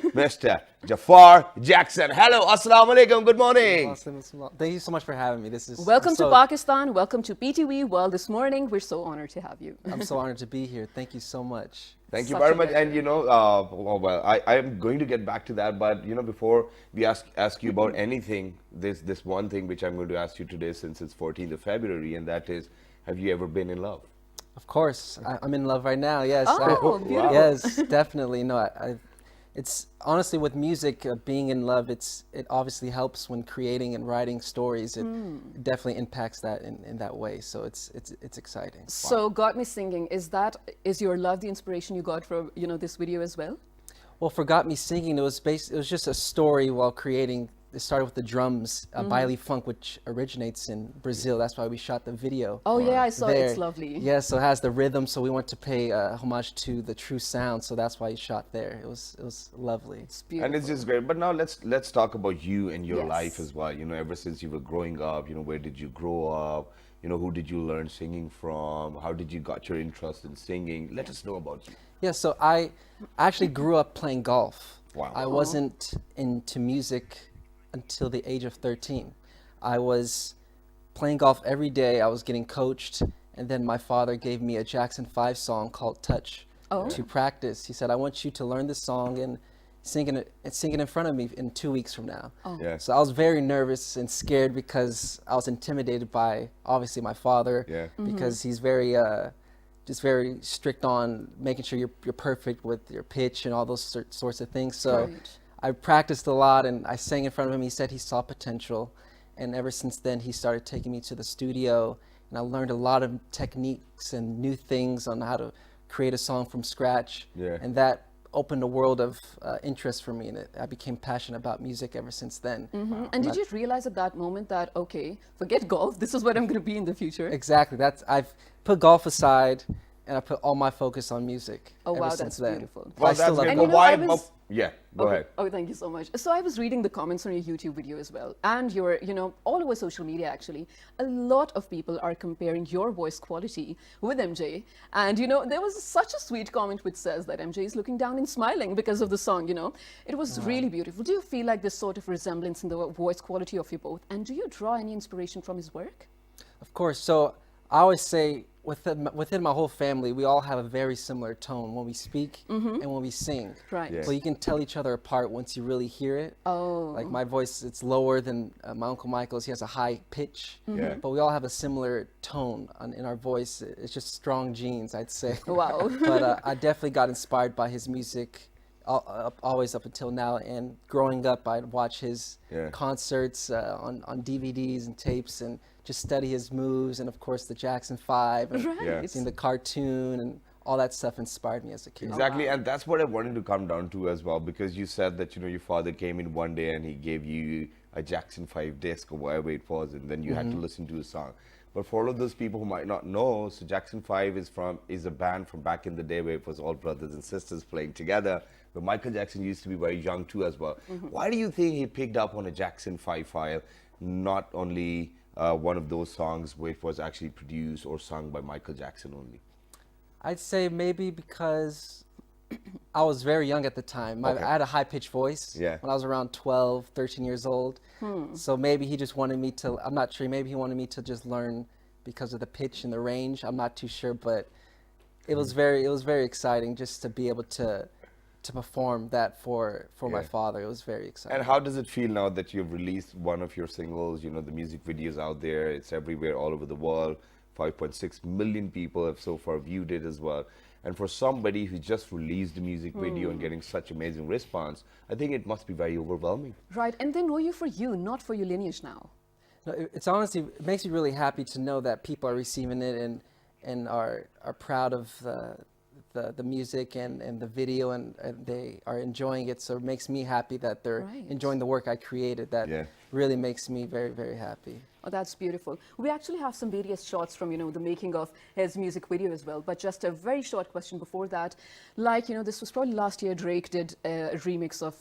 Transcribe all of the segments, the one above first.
Mr. Jaafar Jackson. Hello, assalamu alaikum, good morning. Awesome. Thank you so much for having me. Welcome to Pakistan. Welcome to PTV World this morning. We're so honored to have you. I'm so honored to be here. Thank you so much. Thank you Such very a much. And pleasure. I am going to get back to that, but before we ask you about anything, this one thing which I'm going to ask you today, since it's 14th of February, and that is, have you ever been in love? Of course, I'm in love right now. Yes. Oh, beautiful. Yes, definitely. No, it's honestly with music, being in love. It obviously helps when creating and writing stories. It definitely impacts that in that way. So it's exciting. So, Got Me Singing, is your love the inspiration you got from this video as well? Well, for Got Me Singing, it was just a story while creating. It started with the drums, baile funk, which originates in Brazil. That's why we shot the video. Oh yeah, I saw it. there. It's lovely. Yeah, so it has the rhythm. So we want to pay homage to the true sound. So that's why we shot there. It was lovely. It's beautiful. And it's just great. But now let's talk about you and your Yes. life as well. Ever since you were growing up, where did you grow up? Who did you learn singing from? How did you got your interest in singing? Let us know about you. Yeah, so I actually grew up playing golf. Wow. I wasn't into music until the age of 13. I was playing golf every day. I was getting coached, and then my father gave me a Jackson 5 song called Touch to practice. He said, I want you to learn this song and sing it in front of me in 2 weeks from now. Yeah. So I was very nervous and scared because I was intimidated by, obviously, my father, Yeah. because he's very just very strict on making sure you're perfect with your pitch and all those sorts of things. So Right. I practiced a lot and I sang in front of him. He said he saw potential, and ever since then he started taking me to the studio, and I learned a lot of techniques and new things on how to create a song from scratch. Yeah. And that opened a world of interest for me, and I became passionate about music ever since then. And did you realize at that moment that, okay, forget golf, this is what I'm going to be in the future? Exactly. I've put golf aside and I put all my focus on music. Oh, ever wow, since that's then. beautiful. But I Well, still that's love good. And But you know, why? I was- Yeah, go ahead. Oh, thank you so much. So I was reading the comments on your YouTube video as well, and your, all over social media actually. A lot of people are comparing your voice quality with MJ, and there was such a sweet comment which says that MJ is looking down and smiling because of the song. It was really beautiful. Do you feel like this sort of resemblance in the voice quality of you both, and do you draw any inspiration from his work? Of course. So I always say within my whole family, we all have a very similar tone when we speak and when we sing. Right. Yeah. But you can tell each other apart once you really hear it. Oh. Like my voice, it's lower than my Uncle Michael's. He has a high pitch. Yeah. But we all have a similar tone in our voice. It's just strong genes, I'd say. Wow. But I definitely got inspired by his music always up until now. And growing up, I'd watch his Yeah. concerts on DVDs and tapes and just study his moves. And of course, the Jackson 5 and Right. seeing the cartoon and all that stuff inspired me as a kid. Exactly, and that's what I wanted to come down to as well, because you said that your father came in one day and he gave you a Jackson 5 disc or whatever it was, and then you had to listen to a song. But for all of those people who might not know, so Jackson 5 is a band from back in the day where it was all brothers and sisters playing together. But Michael Jackson used to be very young too as well. Why do you think he picked up on a Jackson 5 file, not only one of those songs where it was actually produced or sung by Michael Jackson only? I'd say maybe because I was very young at the time. Okay. I had a high-pitched voice Yeah. when I was around 12, 13 years old. So maybe he just wanted me to, I'm not sure, maybe he wanted me to just learn because of the pitch and the range. I'm not too sure, but it was very exciting just to be able to perform that for my Yeah. father. It was very exciting. And how does it feel now that you've released one of your singles? The music video's out there. It's everywhere, all over the world. 5.6 million people have so far viewed it as well. And for somebody who just released a music video and getting such amazing response, I think it must be very overwhelming. Right, and they know you for you, not for your lineage now. No, it's honestly, it makes me really happy to know that people are receiving it and are proud of the music and the video and they are enjoying it. So it makes me happy that they're Right. enjoying the work I created. That Yeah. really makes me very, very happy. Oh, that's beautiful. We actually have some various shots from, the making of his music video as well. But just a very short question before that. Like, this was probably last year Drake did a remix of,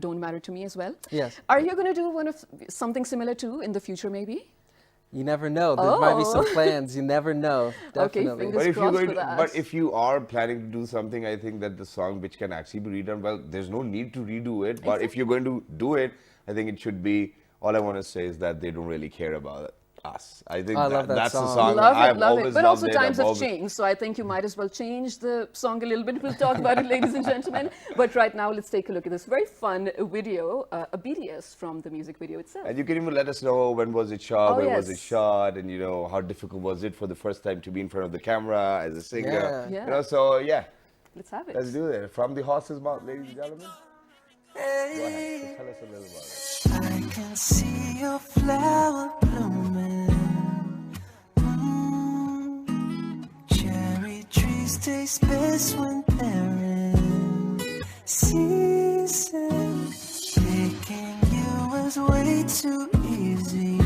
Don't Matter to Me as well. Yes. Are you going to do something similar too in the future maybe? You never know. There might be some Oh. plans. You never know. Okay, Definitely. fingers But if you're crossed going for to, that. but if you are planning to do something, I think that the song which can actually be redone, well, there's no need to redo it. But if you're going to do it, I think it should be. All I want to say is that they don't really care about us. I think I love that that's the song. song Love I've it, love always it. But loved also it. times I've have always- changed, so I think you might as well change the song a little bit. We'll talk about it, ladies and gentlemen. But right now, let's take a look at this very fun video, a BTS from the music video itself. And you can even let us know when was it shot, Oh, where was it yes. shot, and how difficult was it for the first time to be in front of the camera as a singer. Yeah. Yeah. So yeah, Let's have it. let's do it. From the horse's mouth, ladies and gentlemen. Go ahead. So tell us a little about it. I can see your flower blooming. Cherry trees taste best when they're in season. Picking you was way too easy.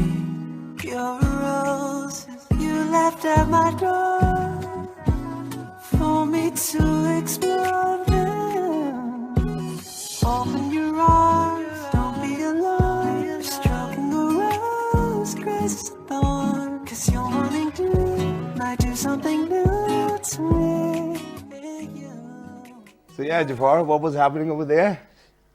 Pure roses you left at my door for me to explore them. Open your arms, don't be alone. Stroking the rose, grace the thorn. 'Cause your morning dew might do something new to me. So yeah, Jaafar, what was happening over there?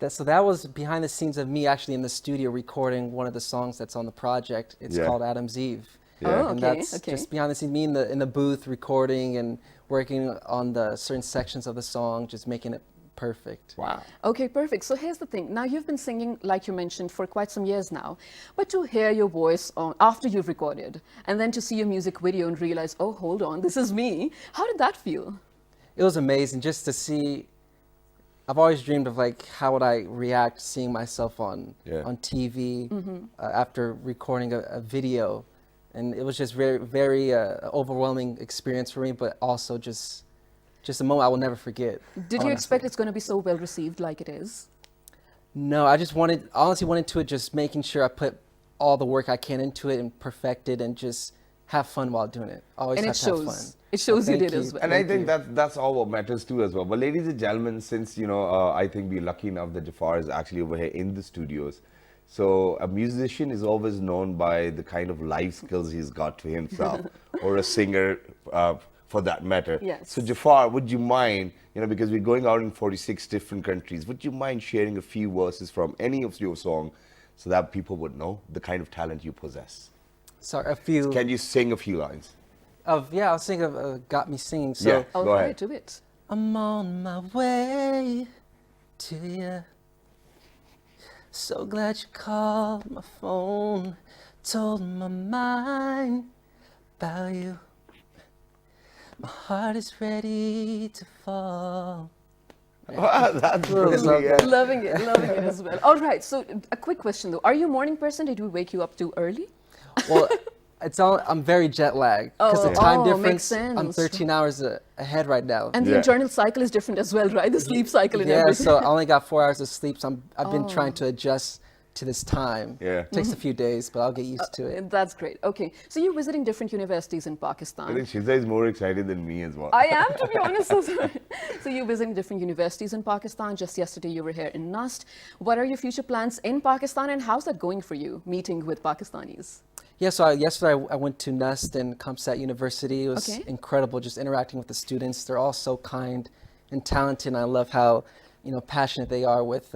So that was behind the scenes of me actually in the studio recording one of the songs that's on the project. It's Yeah. called Adam's Eve. Yeah. Oh, And okay, that's okay. just behind the scenes, me in the booth recording and working on the certain sections of the song, just making it perfect. Wow. Okay, perfect. So here's the thing. Now you've been singing, like you mentioned, for quite some years now. But to hear your voice after you've recorded, and then to see your music video and realize, oh, hold on, this is me. How did that feel? It was amazing just to see. I've always dreamed of like how would I react seeing myself on Yeah. on TV after recording a video, and it was just very overwhelming experience for me, but also just a moment I will never forget. Did you expect it's going to be so well received like it is? No, I just honestly went into it just making sure I put all the work I can into it and perfect it and just have fun while doing it. Always And have it to have fun. shows. It shows you Thank did as well. And I Thank think you. that's all what matters too as well. But ladies and gentlemen, since I think we're lucky enough that Jaafar is actually over here in the studios. So a musician is always known by the kind of life skills he's got to himself, or a singer for that matter. Yes. So Jaafar, would you mind, because we're going out in 46 different countries, would you mind sharing a few verses from any of your song so that people would know the kind of talent you possess? Sorry, a few Can you sing a few lines? I'll sing of Got Me Singing. So Yeah. All Go right, ahead. do it. I'm on my way to you. So glad you called my phone, told my mind about you. My heart is ready to fall. Wow, that's Little brilliant. something. Loving it as well. All right, so a quick question though. Are you a morning person? Did we wake you up too early? Well, I'm very jet lagged because Oh, the time oh, makes difference. I'm sense. 13 hours ahead right now. And the Yeah. internal cycle is different as well, right? The sleep cycle and yeah, everything. so I only got 4 hours of sleep. So I've been trying to adjust to this time. Yeah. It takes a few days, but I'll get used to it. That's great. Okay, so you're visiting different universities in I Pakistan. think Shiza is more excited than me as well. I am, to be honest. So you're visiting different universities in Pakistan. Just yesterday you were here in Nust. What are your future plans in Pakistan and how's that going for you, meeting with Pakistanis? Yeah, so yesterday I went to Nust and Comsat University. It was Okay. incredible just interacting with the students. They're all so kind and talented. And I love how passionate they are with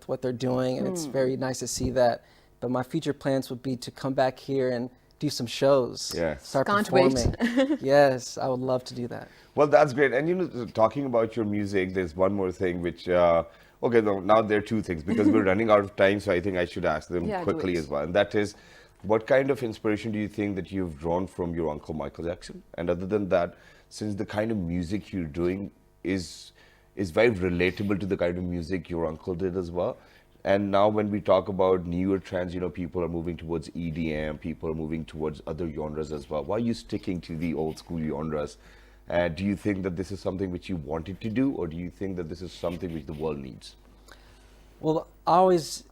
what they're doing, and it's very nice to see that. But my future plans would be to come back here and do some shows. Yeah. Start Can't wait. performing. Yes, I would love to do that. Well, that's great. And talking about your music, there's one more thing which, okay, no, now there are two things because we're running out of time, so I think I should ask them Yeah, do quickly it. as well. And that is, what kind of inspiration do you think that you've drawn from your uncle Michael Jackson? And other than that, since the kind of music you're doing is very relatable to the kind of music your uncle did as well. And now when we talk about newer trends, people are moving towards EDM, people are moving towards other genres as well. Why are you sticking to the old school genres? Do you think that this is something which you wanted to do, or do you think that this is something which the world needs? Well, I always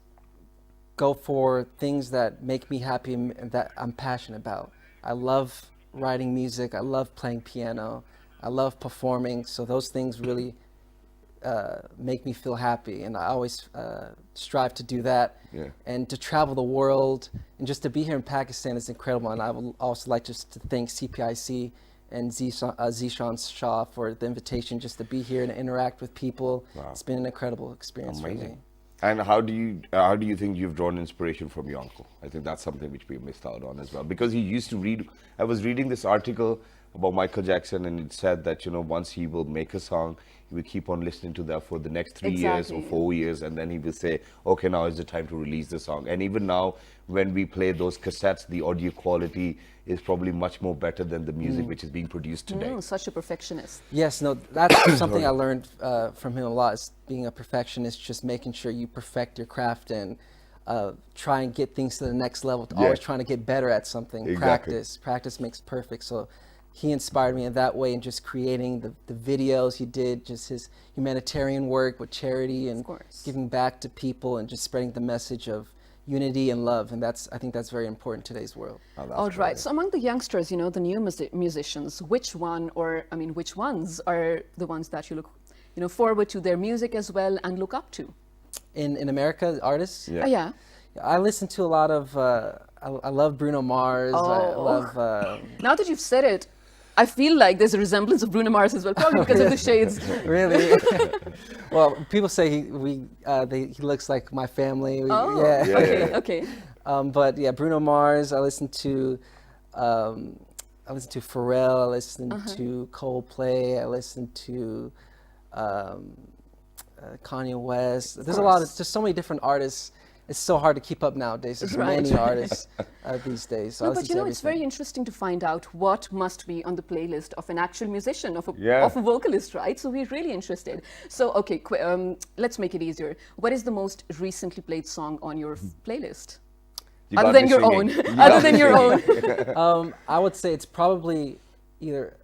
go for things that make me happy and that I'm passionate about. I love writing music. I love playing piano. I love performing. So those things really make me feel happy, and I always strive to do that. Yeah. And to travel the world and just to be here in Pakistan is incredible. And I would also like just to thank CPIC and Zishan Shah for the invitation just to be here and interact with people. Wow. It's been an incredible experience for me. Amazing. And how do you think you've drawn inspiration from your uncle? I think that's something which we missed out on as well, because he used to read. I was reading this article about Michael Jackson, and it said that once he will make a song, he will keep on listening to that for the next 3 years or 4 years, and then he will say, okay, now is the time to release the song. And even now, when we play those cassettes, the audio quality is probably much more better than the music which is being produced today. Such a perfectionist. Yes, no, that's something I learned from him a lot, is being a perfectionist, just making sure you perfect your craft and try and get things to the next level, always trying to get better at something. Exactly. Practice makes perfect. So he inspired me in that way, and just creating the videos he did, just his humanitarian work with charity and giving back to people and just spreading the message of unity and love. And I think that's very important in today's world. All right. So among the youngsters, the new musicians, which ones are the ones that you look, forward to their music as well and look up to? In America, artists? Yeah. Yeah. I listen to a lot of, I love Bruno Mars. I love... Now that you've said it, I feel like there's a resemblance of Bruno Mars as well, probably because of the shades. Really? Well, people say he looks like my family. Okay. But yeah, Bruno Mars. I listen to Pharrell. I listen to Coldplay. I listen to Kanye West. There's there's so many different artists. It's so hard to keep up nowadays. There's many artists these days. So but it's very interesting to find out what must be on the playlist of an actual musician, of a vocalist, right? So we're really interested. So, okay, let's make it easier. What is the most recently played song on your playlist? Other than your own. Other than your own. I would say it's probably either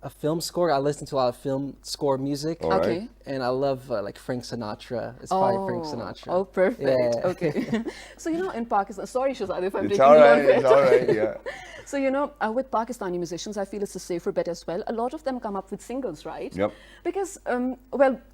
a film score. I listen to a lot of film score music. Okay. And I love like Frank Sinatra. It's probably Frank Sinatra. Oh, perfect. Yeah. Okay. So, in Pakistan, sorry Shahzad if I'm It's taking all you right, on it. it's all right, yeah. So, with Pakistani musicians, I feel it's a safer bet as well. A lot of them come up with singles, right? Yep. Because,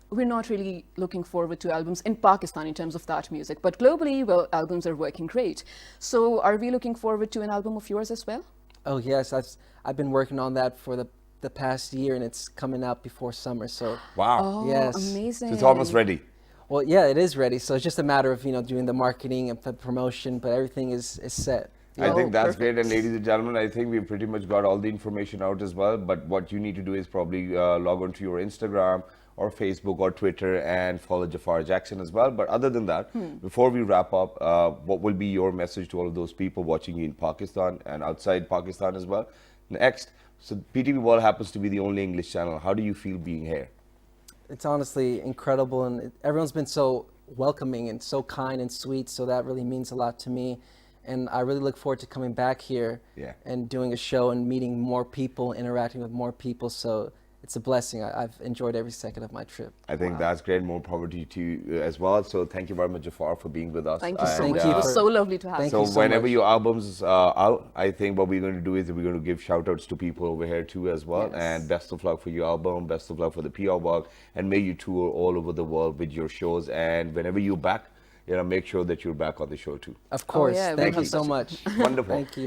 we're not really looking forward to albums in Pakistan in terms of that music. But globally, albums are working great. So, are we looking forward to an album of yours as well? Oh, yes. I've been working on that for the past year, and it's coming out before summer. So wow. Oh, yes. Amazing. So it's almost ready. Well, yeah, it is ready. So it's just a matter of doing the marketing and the promotion, but everything is set. I think that's great. And ladies and gentlemen, I think we've pretty much got all the information out as well. But what you need to do is probably log on to your Instagram or Facebook or Twitter and follow Jaafar Jackson as well. But other than that, before we wrap up, what will be your message to all of those people watching you in Pakistan and outside Pakistan as well? Next, so PTV World happens to be the only English channel. How do you feel being here? It's honestly incredible, and everyone's been so welcoming and so kind and sweet, so that really means a lot to me. And I really look forward to coming back here and doing a show and meeting more people, interacting with more people. So it's a blessing. I've enjoyed every second of my trip. I think that's great. More power to you as well. So thank you very much, Jaafar, for being with us. Thank you so much. It was so lovely to have you. So whenever your album's out, I think what we're going to do is we're going to give shout outs to people over here too as well. Yes. And best of luck for your album. Best of luck for the PR work. And may you tour all over the world with your shows. And whenever you're back, make sure that you're back on the show too. Of course. Thank you so much. Wonderful. Thank you.